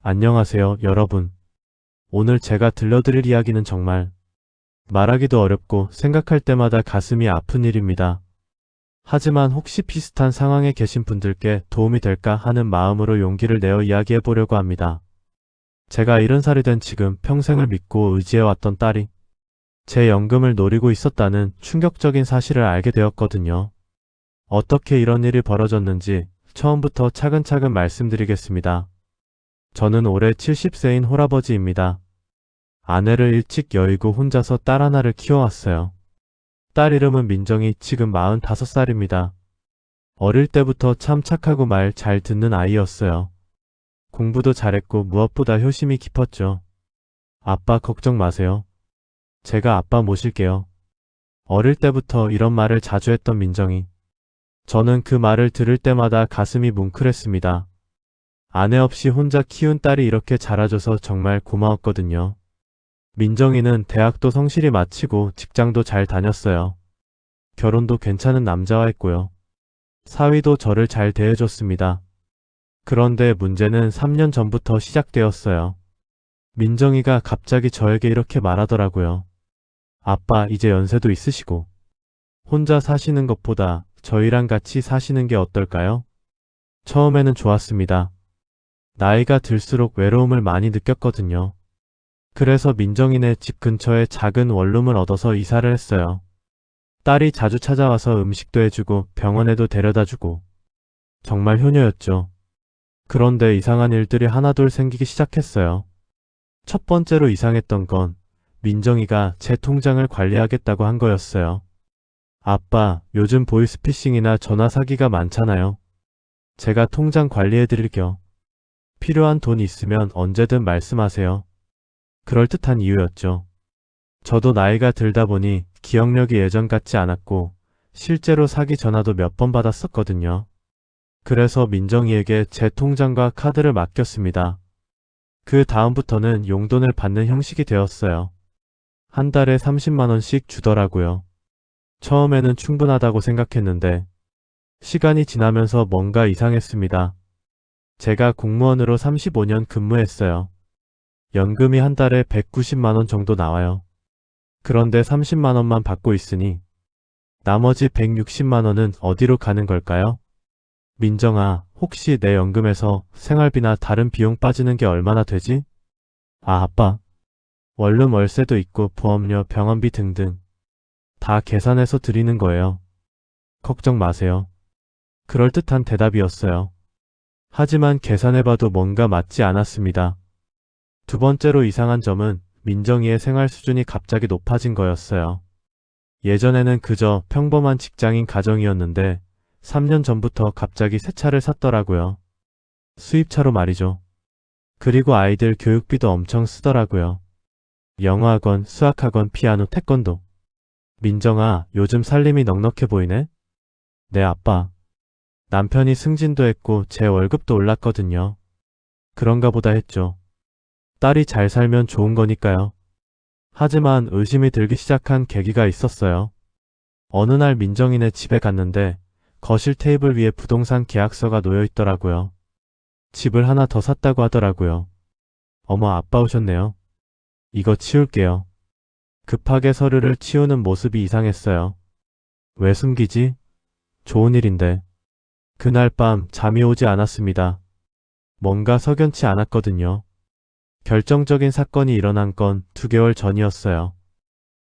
안녕하세요, 여러분. 오늘 제가 들려드릴 이야기는 정말 말하기도 어렵고 생각할 때마다 가슴이 아픈 일입니다. 하지만 혹시 비슷한 상황에 계신 분들께 도움이 될까 하는 마음으로 용기를 내어 이야기해 보려고 합니다. 제가 70살이 된 지금 평생을 믿고 의지해왔던 딸이 제 연금을 노리고 있었다는 충격적인 사실을 알게 되었거든요. 어떻게 이런 일이 벌어졌는지 처음부터 차근차근 말씀드리겠습니다. 저는 올해 70세인 홀아버지입니다. 아내를 일찍 여의고 혼자서 딸 하나를 키워왔어요. 딸 이름은 민정이, 지금 45살입니다. 어릴 때부터 참 착하고 말 잘 듣는 아이였어요. 공부도 잘했고 무엇보다 효심이 깊었죠. 아빠 걱정 마세요. 제가 아빠 모실게요. 어릴 때부터 이런 말을 자주 했던 민정이. 저는 그 말을 들을 때마다 가슴이 뭉클했습니다. 아내 없이 혼자 키운 딸이 이렇게 자라줘서 정말 고마웠거든요. 민정이는 대학도 성실히 마치고 직장도 잘 다녔어요. 결혼도 괜찮은 남자와 했고요. 사위도 저를 잘 대해줬습니다. 그런데 문제는 3년 전부터 시작되었어요. 민정이가 갑자기 저에게 이렇게 말하더라고요. 아빠, 이제 연세도 있으시고 혼자 사시는 것보다 저희랑 같이 사시는 게 어떨까요? 처음에는 좋았습니다. 나이가 들수록 외로움을 많이 느꼈거든요. 그래서 민정이네 집 근처에 작은 원룸을 얻어서 이사를 했어요. 딸이 자주 찾아와서 음식도 해주고 병원에도 데려다주고 정말 효녀였죠. 그런데 이상한 일들이 하나둘 생기기 시작했어요. 첫 번째로 이상했던 건 민정이가 제 통장을 관리하겠다고 한 거였어요. 아빠, 요즘 보이스피싱이나 전화 사기가 많잖아요. 제가 통장 관리해드릴게요. 필요한 돈 있으면 언제든 말씀하세요. 그럴듯한 이유였죠. 저도 나이가 들다 보니 기억력이 예전 같지 않았고 실제로 사기 전화도 몇 번 받았었거든요. 그래서 민정이에게 제 통장과 카드를 맡겼습니다. 그 다음부터는 용돈을 받는 형식이 되었어요. 한 달에 30만 원씩 주더라고요. 처음에는 충분하다고 생각했는데 시간이 지나면서 뭔가 이상했습니다. 제가 공무원으로 35년 근무했어요. 연금이 한 달에 190만 원 정도 나와요. 그런데 30만 원만 받고 있으니 나머지 160만 원은 어디로 가는 걸까요? 민정아, 혹시 내 연금에서 생활비나 다른 비용 빠지는 게 얼마나 되지? 아, 아빠. 원룸 월세도 있고 보험료, 병원비 등등 다 계산해서 드리는 거예요. 걱정 마세요. 그럴듯한 대답이었어요. 하지만 계산해봐도 뭔가 맞지 않았습니다. 두 번째로 이상한 점은 민정이의 생활 수준이 갑자기 높아진 거였어요. 예전에는 그저 평범한 직장인 가정이었는데 3년 전부터 갑자기 새 차를 샀더라고요. 수입차로 말이죠. 그리고 아이들 교육비도 엄청 쓰더라고요. 영어학원, 수학학원, 피아노, 태권도. 민정아, 요즘 살림이 넉넉해 보이네? 네, 아빠. 남편이 승진도 했고 제 월급도 올랐거든요. 그런가 보다 했죠. 딸이 잘 살면 좋은 거니까요. 하지만 의심이 들기 시작한 계기가 있었어요. 어느 날 민정이네 집에 갔는데 거실 테이블 위에 부동산 계약서가 놓여 있더라고요. 집을 하나 더 샀다고 하더라고요. 어머, 아빠 오셨네요. 이거 치울게요. 급하게 서류를 치우는 모습이 이상했어요. 왜 숨기지? 좋은 일인데. 그날 밤 잠이 오지 않았습니다. 뭔가 석연치 않았거든요. 결정적인 사건이 일어난 건 2개월 전이었어요.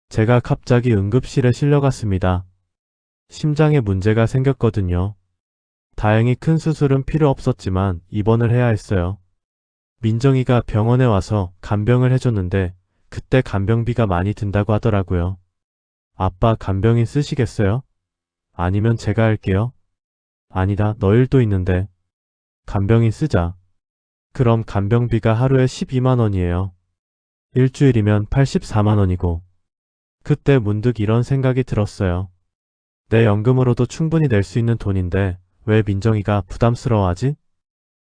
제가 갑자기 응급실에 실려갔습니다. 심장에 문제가 생겼거든요. 다행히 큰 수술은 필요 없었지만 입원을 해야 했어요. 민정이가 병원에 와서 간병을 해줬는데 그때 간병비가 많이 든다고 하더라고요. 아빠, 간병인 쓰시겠어요? 아니면 제가 할게요. 아니다, 너 일도 있는데. 간병인 쓰자. 그럼 간병비가 하루에 12만 원이에요. 일주일이면 84만 원이고. 그때 문득 이런 생각이 들었어요. 내 연금으로도 충분히 낼 수 있는 돈인데 왜 민정이가 부담스러워하지?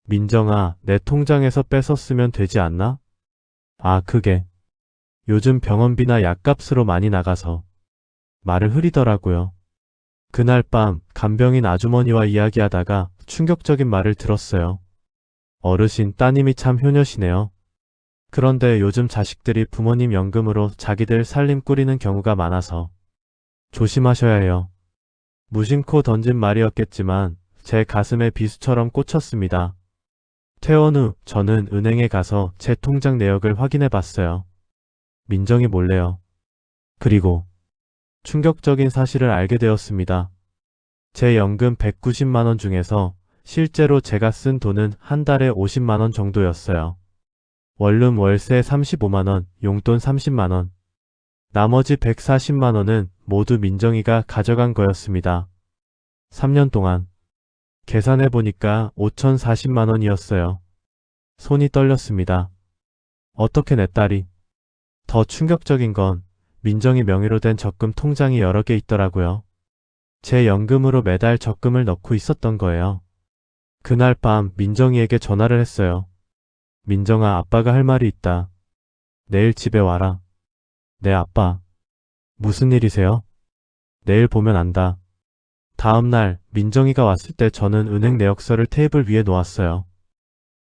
민정아, 내 통장에서 뺏어 쓰면 되지 않나? 아, 그게 요즘 병원비나 약값으로 많이 나가서. 말을 흐리더라고요. 그날 밤 간병인 아주머니와 이야기하다가 충격적인 말을 들었어요. 어르신 따님이 참 효녀시네요. 그런데 요즘 자식들이 부모님 연금으로 자기들 살림 꾸리는 경우가 많아서 조심하셔야 해요. 무심코 던진 말이었겠지만 제 가슴에 비수처럼 꽂혔습니다. 퇴원 후 저는 은행에 가서 제 통장 내역을 확인해 봤어요. 민정이 몰래요. 그리고 충격적인 사실을 알게 되었습니다. 제 연금 190만 원 중에서 실제로 제가 쓴 돈은 한 달에 50만 원 정도였어요. 원룸 월세 35만 원, 용돈 30만 원. 나머지 140만 원은 모두 민정이가 가져간 거였습니다. 3년 동안 계산해 보니까 5,040만 원이었어요. 손이 떨렸습니다. 어떻게 내 딸이? 더 충격적인 건 민정이 명의로 된 적금 통장이 여러 개 있더라고요. 제 연금으로 매달 적금을 넣고 있었던 거예요. 그날 밤 민정이에게 전화를 했어요. 민정아, 아빠가 할 말이 있다. 내일 집에 와라. 네, 아빠. 무슨 일이세요? 내일 보면 안다. 다음 날 민정이가 왔을 때 저는 은행 내역서를 테이블 위에 놓았어요.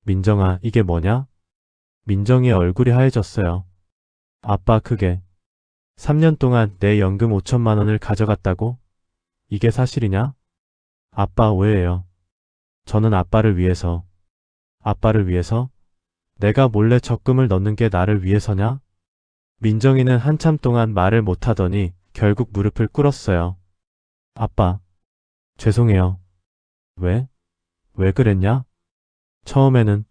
민정아, 이게 뭐냐? 민정이의 얼굴이 하얘졌어요. 아빠, 그게 3년 동안 내 연금 5천만 원을 가져갔다고? 이게 사실이냐? 아빠, 오해예요. 저는 아빠를 위해서. 아빠를 위해서? 내가 몰래 적금을 넣는 게 나를 위해서냐? 민정이는 한참 동안 말을 못하더니 결국 무릎을 꿇었어요. 아빠, 죄송해요. 왜? 왜 그랬냐? 처음에는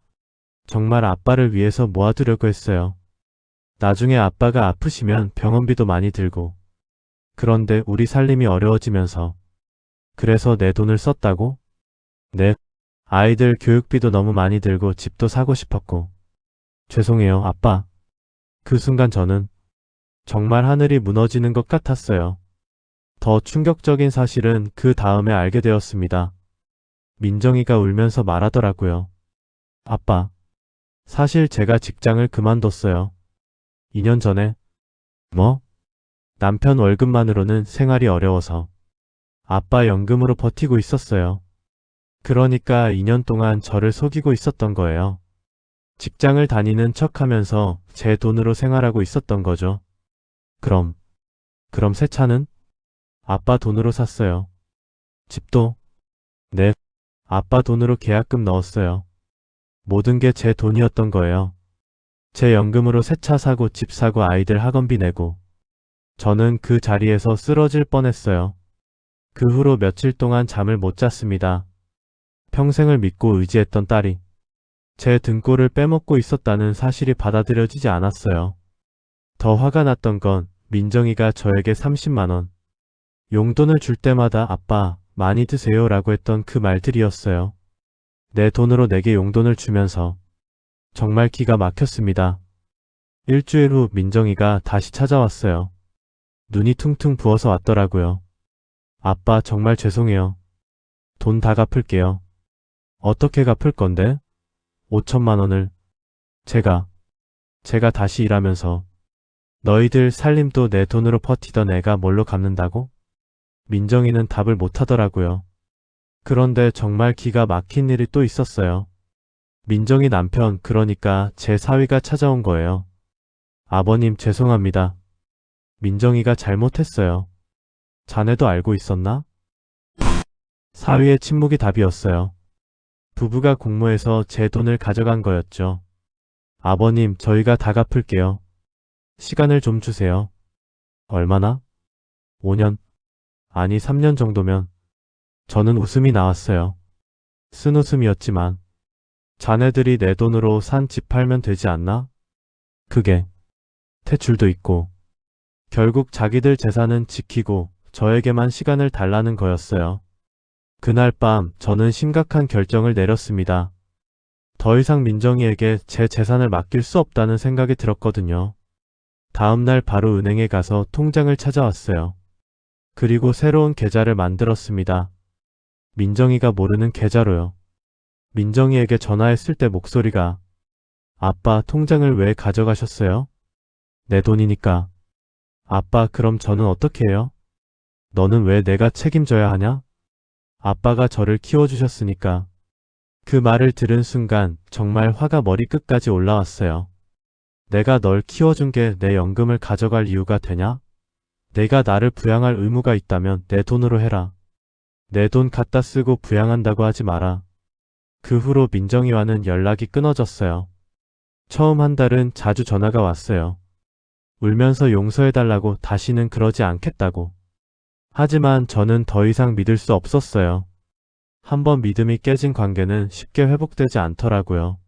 정말 아빠를 위해서 모아두려고 했어요. 나중에 아빠가 아프시면 병원비도 많이 들고. 그런데 우리 살림이 어려워지면서. 그래서 내 돈을 썼다고? 네. 아이들 교육비도 너무 많이 들고 집도 사고 싶었고. 죄송해요, 아빠. 그 순간 저는 정말 하늘이 무너지는 것 같았어요. 더 충격적인 사실은 그 다음에 알게 되었습니다. 민정이가 울면서 말하더라고요. 아빠, 사실 제가 직장을 그만뒀어요. 2년 전에. 뭐? 남편 월급만으로는 생활이 어려워서 아빠 연금으로 버티고 있었어요. 그러니까 2년 동안 저를 속이고 있었던 거예요. 직장을 다니는 척하면서 제 돈으로 생활하고 있었던 거죠. 그럼 새 차는? 아빠 돈으로 샀어요. 집도? 네. 아빠 돈으로 계약금 넣었어요. 모든 게 제 돈이었던 거예요. 제 연금으로 새 차 사고 집 사고 아이들 학원비 내고. 저는 그 자리에서 쓰러질 뻔했어요. 그 후로 며칠 동안 잠을 못 잤습니다. 평생을 믿고 의지했던 딸이 제 등골을 빼먹고 있었다는 사실이 받아들여지지 않았어요. 더 화가 났던 건 민정이가 저에게 30만 원 용돈을 줄 때마다 아빠 많이 드세요 라고 했던 그 말들이었어요. 내 돈으로 내게 용돈을 주면서 정말 기가 막혔습니다. 일주일 후 민정이가 다시 찾아왔어요. 눈이 퉁퉁 부어서 왔더라고요. 아빠, 정말 죄송해요. 돈 다 갚을게요. 어떻게 갚을 건데? 5천만 원을. 제가 다시 일하면서 너희들 살림도 내 돈으로 버티던 애가 뭘로 갚는다고? 민정이는 답을 못하더라고요. 그런데 정말 기가 막힌 일이 또 있었어요. 민정이 남편, 그러니까 제 사위가 찾아온 거예요. 아버님, 죄송합니다. 민정이가 잘못했어요. 자네도 알고 있었나? 사위의 침묵이 답이었어요. 부부가 공모해서 제 돈을 가져간 거였죠. 아버님, 저희가 다 갚을게요. 시간을 좀 주세요. 얼마나? 5년? 아니, 3년 정도면. 저는 웃음이 나왔어요. 쓴 웃음이었지만 자네들이 내 돈으로 산 집 팔면 되지 않나? 그게 대출도 있고 결국 자기들 재산은 지키고 저에게만 시간을 달라는 거였어요. 그날 밤 저는 심각한 결정을 내렸습니다. 더 이상 민정이에게 제 재산을 맡길 수 없다는 생각이 들었거든요. 다음날 바로 은행에 가서 통장을 찾아왔어요. 그리고 새로운 계좌를 만들었습니다. 민정이가 모르는 계좌로요. 민정이에게 전화했을 때 목소리가 아빠, 통장을 왜 가져가셨어요? 내 돈이니까. 아빠, 그럼 저는 어떻게 해요? 너는 왜 내가 책임져야 하냐? 아빠가 저를 키워주셨으니까. 그 말을 들은 순간 정말 화가 머리끝까지 올라왔어요. 내가 널 키워준 게 내 연금을 가져갈 이유가 되냐? 내가 나를 부양할 의무가 있다면 내 돈으로 해라. 내 돈 갖다 쓰고 부양한다고 하지 마라. 그 후로 민정이와는 연락이 끊어졌어요. 처음 한 달은 자주 전화가 왔어요. 울면서 용서해달라고, 다시는 그러지 않겠다고. 하지만 저는 더 이상 믿을 수 없었어요. 한번 믿음이 깨진 관계는 쉽게 회복되지 않더라고요.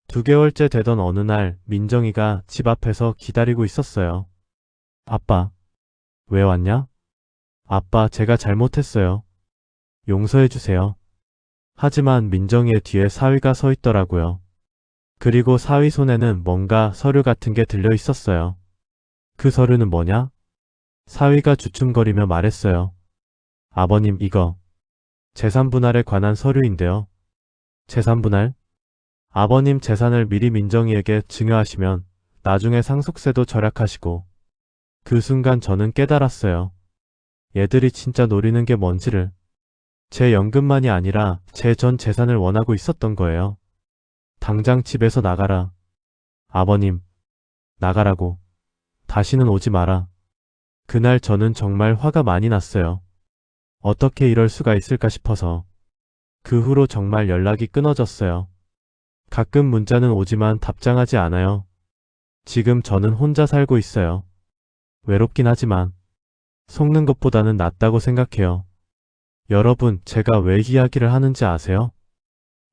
2개월째 되던 어느 날 민정이가 집 앞에서 기다리고 있었어요. 아빠, 왜 왔냐? 아빠, 제가 잘못했어요. 용서해주세요. 하지만 민정이의 뒤에 사위가 서 있더라고요. 그리고 사위 손에는 뭔가 서류 같은 게 들려 있었어요. 그 서류는 뭐냐? 사위가 주춤거리며 말했어요. 아버님, 이거 재산분할에 관한 서류인데요. 재산분할? 아버님 재산을 미리 민정이에게 증여하시면 나중에 상속세도 절약하시고. 그 순간 저는 깨달았어요. 얘들이 진짜 노리는 게 뭔지를. 제 연금만이 아니라 제 전 재산을 원하고 있었던 거예요. 당장 집에서 나가라. 아버님, 나가라고. 다시는 오지 마라. 그날 저는 정말 화가 많이 났어요. 어떻게 이럴 수가 있을까 싶어서. 그 후로 정말 연락이 끊어졌어요. 가끔 문자는 오지만 답장하지 않아요. 지금 저는 혼자 살고 있어요. 외롭긴 하지만 속는 것보다는 낫다고 생각해요. 여러분, 제가 왜 이야기를 하는지 아세요?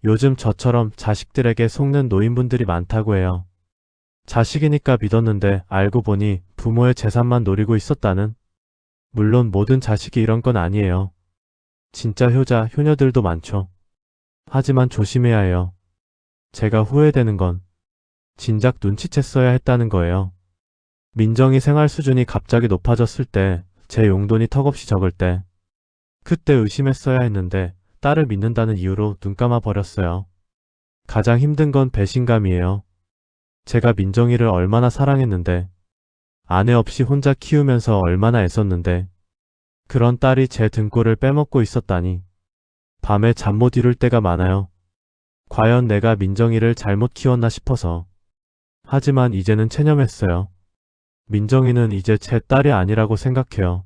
요즘 저처럼 자식들에게 속는 노인분들이 많다고 해요. 자식이니까 믿었는데 알고 보니 부모의 재산만 노리고 있었다는. 물론 모든 자식이 이런 건 아니에요. 진짜 효자, 효녀들도 많죠. 하지만 조심해야 해요. 제가 후회되는 건 진작 눈치챘어야 했다는 거예요. 민정이 생활 수준이 갑자기 높아졌을 때, 제 용돈이 턱없이 적을 때, 그때 의심했어야 했는데 딸을 믿는다는 이유로 눈 감아 버렸어요. 가장 힘든 건 배신감이에요. 제가 민정이를 얼마나 사랑했는데, 아내 없이 혼자 키우면서 얼마나 애썼는데, 그런 딸이 제 등골을 빼먹고 있었다니. 밤에 잠 못 이룰 때가 많아요. 과연 내가 민정이를 잘못 키웠나 싶어서. 하지만 이제는 체념했어요. 민정이는 이제 제 딸이 아니라고 생각해요.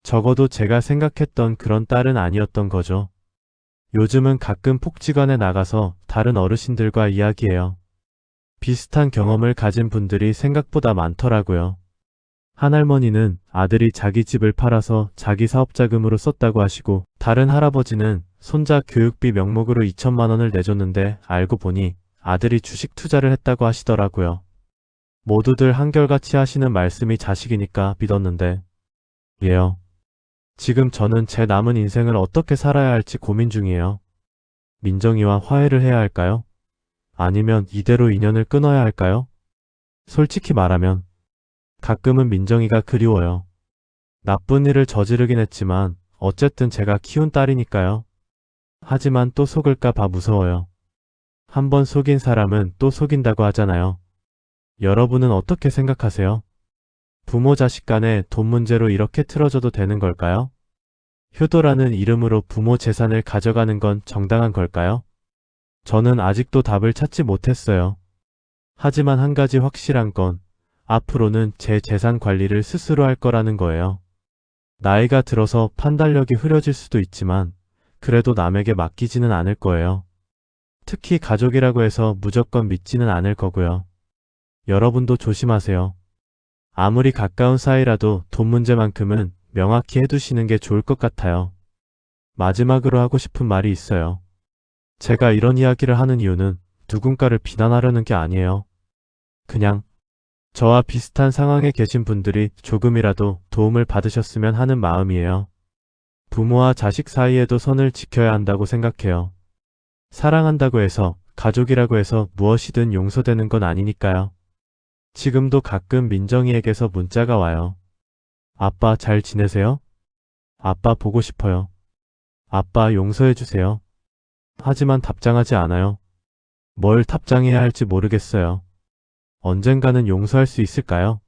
적어도 제가 생각했던 그런 딸은 아니었던 거죠. 요즘은 가끔 복지관에 나가서 다른 어르신들과 이야기해요. 비슷한 경험을 가진 분들이 생각보다 많더라고요. 한 할머니는 아들이 자기 집을 팔아서 자기 사업 자금으로 썼다고 하시고, 다른 할아버지는 손자 교육비 명목으로 2천만 원을 내줬는데 알고 보니 아들이 주식 투자를 했다고 하시더라고요. 모두들 한결같이 하시는 말씀이 자식이니까 믿었는데, 예요. 지금 저는 제 남은 인생을 어떻게 살아야 할지 고민 중이에요. 민정이와 화해를 해야 할까요? 아니면 이대로 인연을 끊어야 할까요? 솔직히 말하면 가끔은 민정이가 그리워요. 나쁜 일을 저지르긴 했지만 어쨌든 제가 키운 딸이니까요. 하지만 또 속을까 봐 무서워요. 한번 속인 사람은 또 속인다고 하잖아요. 여러분은 어떻게 생각하세요? 부모 자식 간에 돈 문제로 이렇게 틀어져도 되는 걸까요? 효도라는 이름으로 부모 재산을 가져가는 건 정당한 걸까요? 저는 아직도 답을 찾지 못했어요. 하지만 한 가지 확실한 건 앞으로는 제 재산 관리를 스스로 할 거라는 거예요. 나이가 들어서 판단력이 흐려질 수도 있지만 그래도 남에게 맡기지는 않을 거예요. 특히 가족이라고 해서 무조건 믿지는 않을 거고요. 여러분도 조심하세요. 아무리 가까운 사이라도 돈 문제만큼은 명확히 해두시는 게 좋을 것 같아요. 마지막으로 하고 싶은 말이 있어요. 제가 이런 이야기를 하는 이유는 누군가를 비난하려는 게 아니에요. 그냥 저와 비슷한 상황에 계신 분들이 조금이라도 도움을 받으셨으면 하는 마음이에요. 부모와 자식 사이에도 선을 지켜야 한다고 생각해요. 사랑한다고 해서, 가족이라고 해서 무엇이든 용서되는 건 아니니까요. 지금도 가끔 민정이에게서 문자가 와요. 아빠 잘 지내세요? 아빠 보고 싶어요. 아빠 용서해주세요. 하지만 답장하지 않아요. 뭘 답장해야 할지 모르겠어요. 언젠가는 용서할 수 있을까요?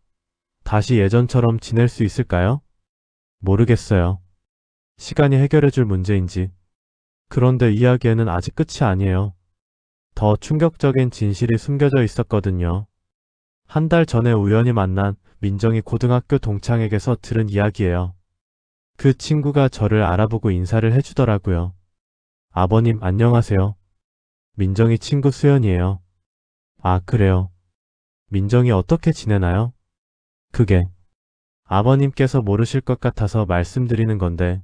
다시 예전처럼 지낼 수 있을까요? 모르겠어요. 시간이 해결해줄 문제인지. 그런데 이야기에는 아직 끝이 아니에요. 더 충격적인 진실이 숨겨져 있었거든요. 한 달 전에 우연히 만난 민정이 고등학교 동창에게서 들은 이야기예요. 그 친구가 저를 알아보고 인사를 해주더라고요. 아버님 안녕하세요. 민정이 친구 수연이에요. 아, 그래요. 민정이 어떻게 지내나요? 그게 아버님께서 모르실 것 같아서 말씀드리는 건데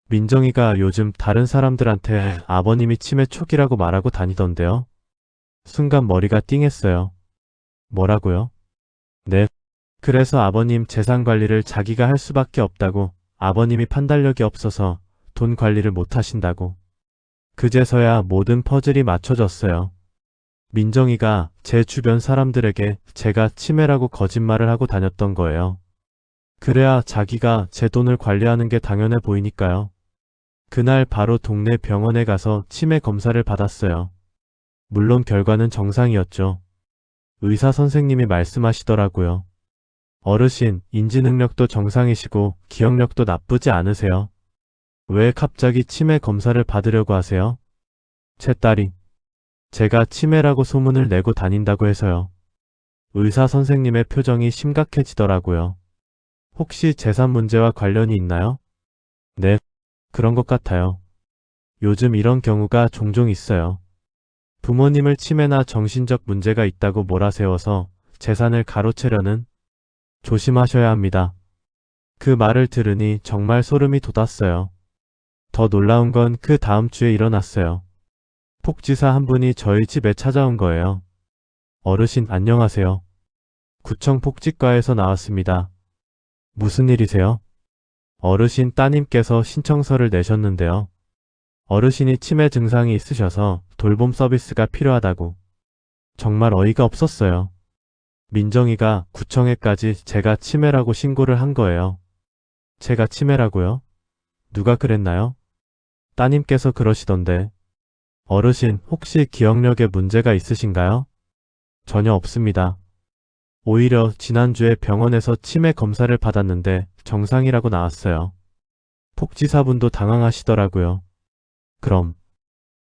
민정이가 요즘 다른 사람들한테 아버님이 치매 초기라고 말하고 다니던데요. 순간 머리가 띵했어요. 뭐라고요? 네. 그래서 아버님 재산 관리를 자기가 할 수밖에 없다고, 아버님이 판단력이 없어서 돈 관리를 못 하신다고. 그제서야 모든 퍼즐이 맞춰졌어요. 민정이가 제 주변 사람들에게 제가 치매라고 거짓말을 하고 다녔던 거예요. 그래야 자기가 제 돈을 관리하는 게 당연해 보이니까요. 그날 바로 동네 병원에 가서 치매 검사를 받았어요. 물론 결과는 정상이었죠. 의사 선생님이 말씀하시더라고요. 어르신, 인지 능력도 정상이시고 기억력도 나쁘지 않으세요. 왜 갑자기 치매 검사를 받으려고 하세요? 제 딸이 제가 치매라고 소문을 내고 다닌다고 해서요. 의사 선생님의 표정이 심각해지더라고요. 혹시 재산 문제와 관련이 있나요? 네, 그런 것 같아요. 요즘 이런 경우가 종종 있어요. 부모님을 치매나 정신적 문제가 있다고 몰아세워서 재산을 가로채려는, 조심하셔야 합니다. 그 말을 들으니 정말 소름이 돋았어요. 더 놀라운 건 그 다음 주에 일어났어요. 폭지사 한 분이 저희 집에 찾아온 거예요. 어르신 안녕하세요. 구청 복지과에서 나왔습니다. 무슨 일이세요? 어르신 따님께서 신청서를 내셨는데요. 어르신이 치매 증상이 있으셔서 돌봄 서비스가 필요하다고. 정말 어이가 없었어요. 민정이가 구청에까지 제가 치매라고 신고를 한 거예요. 제가 치매라고요? 누가 그랬나요? 따님께서 그러시던데. 어르신 혹시 기억력에 문제가 있으신가요? 전혀 없습니다. 오히려 지난주에 병원에서 치매 검사를 받았는데 정상이라고 나왔어요. 복지사분도 당황하시더라고요. 그럼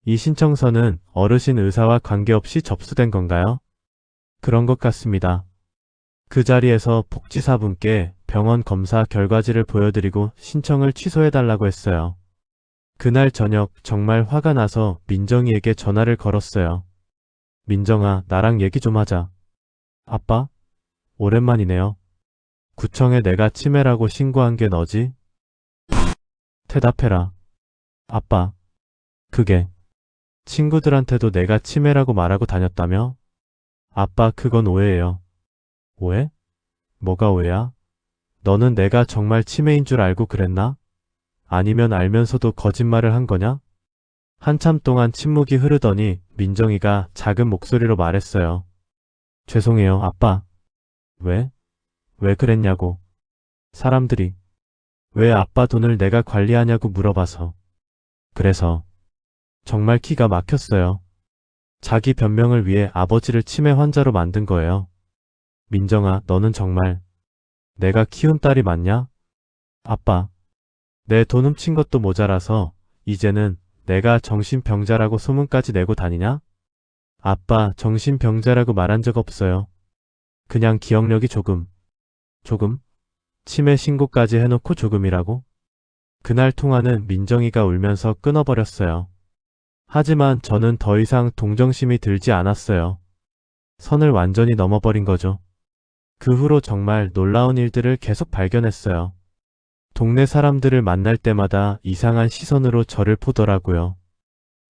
이 신청서는 어르신 의사와 관계없이 접수된 건가요? 그런 것 같습니다. 그 자리에서 복지사분께 병원 검사 결과지를 보여드리고 신청을 취소해달라고 했어요. 그날 저녁 정말 화가 나서 민정이에게 전화를 걸었어요. 민정아, 나랑 얘기 좀 하자. 아빠? 오랜만이네요. 구청에 내가 치매라고 신고한 게 너지? 대답해라. 아빠. 그게 친구들한테도 내가 치매라고 말하고 다녔다며? 아빠, 그건 오해예요. 오해? 뭐가 오해야? 너는 내가 정말 치매인 줄 알고 그랬나? 아니면 알면서도 거짓말을 한 거냐? 한참 동안 침묵이 흐르더니 민정이가 작은 목소리로 말했어요. 죄송해요, 아빠. 왜? 왜 그랬냐고. 사람들이 왜 아빠 돈을 내가 관리하냐고 물어봐서. 그래서 정말 기가 막혔어요. 자기 변명을 위해 아버지를 치매 환자로 만든 거예요. 민정아, 너는 정말 내가 키운 딸이 맞냐? 아빠, 내 돈 훔친 것도 모자라서 이제는 내가 정신병자라고 소문까지 내고 다니냐? 아빠, 정신병자라고 말한 적 없어요. 그냥 기억력이 조금. 치매 신고까지 해놓고 조금이라고? 그날 통화는 민정이가 울면서 끊어버렸어요. 하지만 저는 더 이상 동정심이 들지 않았어요. 선을 완전히 넘어버린 거죠. 그 후로 정말 놀라운 일들을 계속 발견했어요. 동네 사람들을 만날 때마다 이상한 시선으로 저를 보더라고요.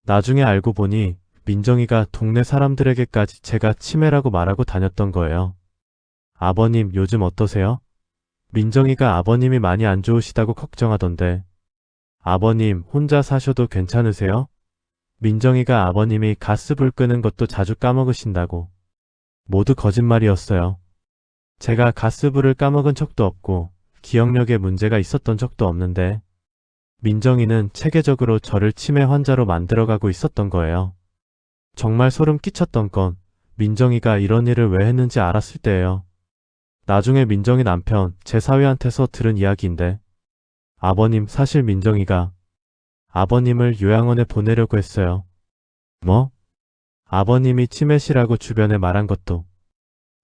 나중에 알고 보니 민정이가 동네 사람들에게까지 제가 치매라고 말하고 다녔던 거예요. 아버님 요즘 어떠세요? 민정이가 아버님이 많이 안 좋으시다고 걱정하던데. 아버님 혼자 사셔도 괜찮으세요? 민정이가 아버님이 가스불 끄는 것도 자주 까먹으신다고. 모두 거짓말이었어요. 제가 가스불을 까먹은 적도 없고 기억력에 문제가 있었던 적도 없는데 민정이는 체계적으로 저를 치매 환자로 만들어가고 있었던 거예요. 정말 소름 끼쳤던 건 민정이가 이런 일을 왜 했는지 알았을 때예요. 나중에 민정이 남편 제 사위한테서 들은 이야기인데 아버님 사실 민정이가 아버님을 요양원에 보내려고 했어요. 뭐? 아버님이 치매시라고 주변에 말한 것도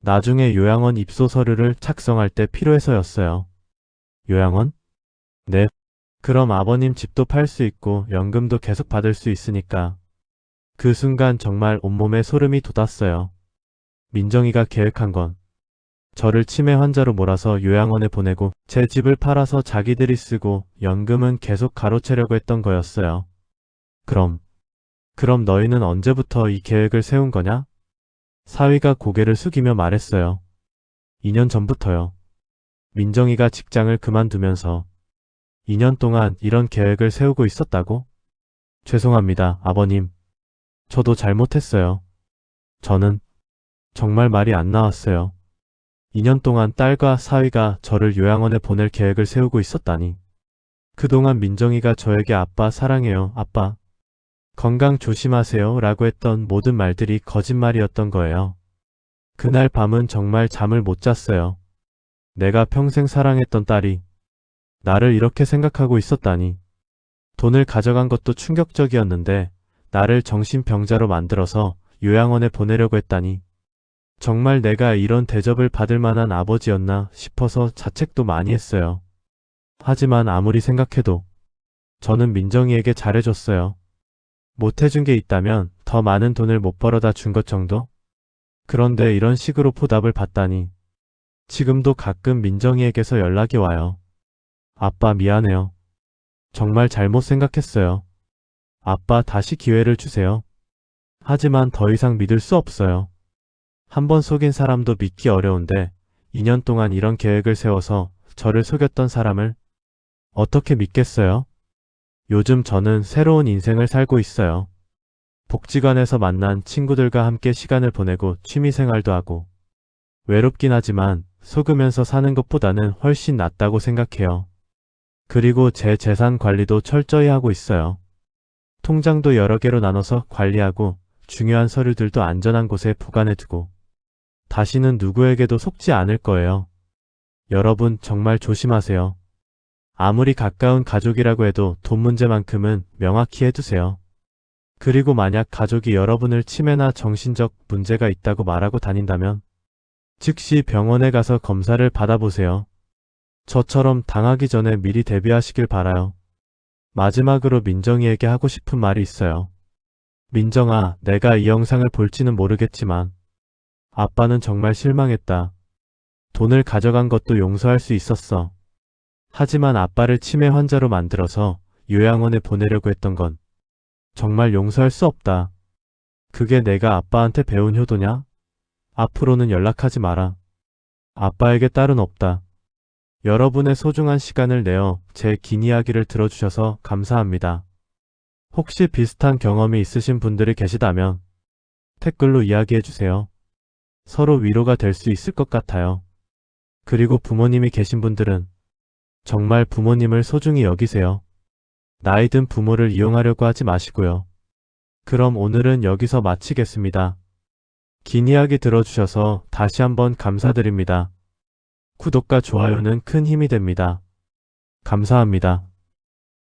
나중에 요양원 입소 서류를 작성할 때 필요해서였어요. 요양원? 네. 그럼 아버님 집도 팔 수 있고 연금도 계속 받을 수 있으니까. 그 순간 정말 온몸에 소름이 돋았어요. 민정이가 계획한 건 저를 치매 환자로 몰아서 요양원에 보내고 제 집을 팔아서 자기들이 쓰고 연금은 계속 가로채려고 했던 거였어요. 그럼 너희는 언제부터 이 계획을 세운 거냐? 사위가 고개를 숙이며 말했어요. 2년 전부터요. 민정이가 직장을 그만두면서 2년 동안 이런 계획을 세우고 있었다고? 죄송합니다, 아버님. 저도 잘못했어요. 저는 정말 말이 안 나왔어요. 2년 동안 딸과 사위가 저를 요양원에 보낼 계획을 세우고 있었다니. 그동안 민정이가 저에게 아빠 사랑해요, 아빠. 건강 조심하세요 라고 했던 모든 말들이 거짓말이었던 거예요. 그날 밤은 정말 잠을 못 잤어요. 내가 평생 사랑했던 딸이 나를 이렇게 생각하고 있었다니. 돈을 가져간 것도 충격적이었는데 나를 정신병자로 만들어서 요양원에 보내려고 했다니. 정말 내가 이런 대접을 받을 만한 아버지였나 싶어서 자책도 많이 했어요. 하지만 아무리 생각해도 저는 민정이에게 잘해줬어요. 못해준 게 있다면 더 많은 돈을 못 벌어다 준 것 정도? 그런데 이런 식으로 보답을 받다니. 지금도 가끔 민정이에게서 연락이 와요. 아빠 미안해요. 정말 잘못 생각했어요. 아빠 다시 기회를 주세요. 하지만 더 이상 믿을 수 없어요. 한번 속인 사람도 믿기 어려운데 2년 동안 이런 계획을 세워서 저를 속였던 사람을 어떻게 믿겠어요? 요즘 저는 새로운 인생을 살고 있어요. 복지관에서 만난 친구들과 함께 시간을 보내고 취미생활도 하고 외롭긴 하지만 속으면서 사는 것보다는 훨씬 낫다고 생각해요. 그리고 제 재산 관리도 철저히 하고 있어요. 통장도 여러 개로 나눠서 관리하고 중요한 서류들도 안전한 곳에 보관해두고 다시는 누구에게도 속지 않을 거예요. 여러분 정말 조심하세요. 아무리 가까운 가족이라고 해도 돈 문제만큼은 명확히 해두세요. 그리고 만약 가족이 여러분을 치매나 정신적 문제가 있다고 말하고 다닌다면 즉시 병원에 가서 검사를 받아보세요. 저처럼 당하기 전에 미리 대비하시길 바라요. 마지막으로 민정이에게 하고 싶은 말이 있어요. 민정아, 내가 이 영상을 볼지는 모르겠지만 아빠는 정말 실망했다. 돈을 가져간 것도 용서할 수 있었어. 하지만 아빠를 치매 환자로 만들어서 요양원에 보내려고 했던 건 정말 용서할 수 없다. 그게 내가 아빠한테 배운 효도냐? 앞으로는 연락하지 마라. 아빠에게 딸은 없다. 여러분의 소중한 시간을 내어 제 긴 이야기를 들어주셔서 감사합니다. 혹시 비슷한 경험이 있으신 분들이 계시다면 댓글로 이야기해주세요. 서로 위로가 될 수 있을 것 같아요. 그리고 부모님이 계신 분들은 정말 부모님을 소중히 여기세요. 나이 든 부모를 이용하려고 하지 마시고요. 그럼 오늘은 여기서 마치겠습니다. 긴 이야기 들어주셔서 다시 한번 감사드립니다. 구독과 좋아요는 큰 힘이 됩니다. 감사합니다.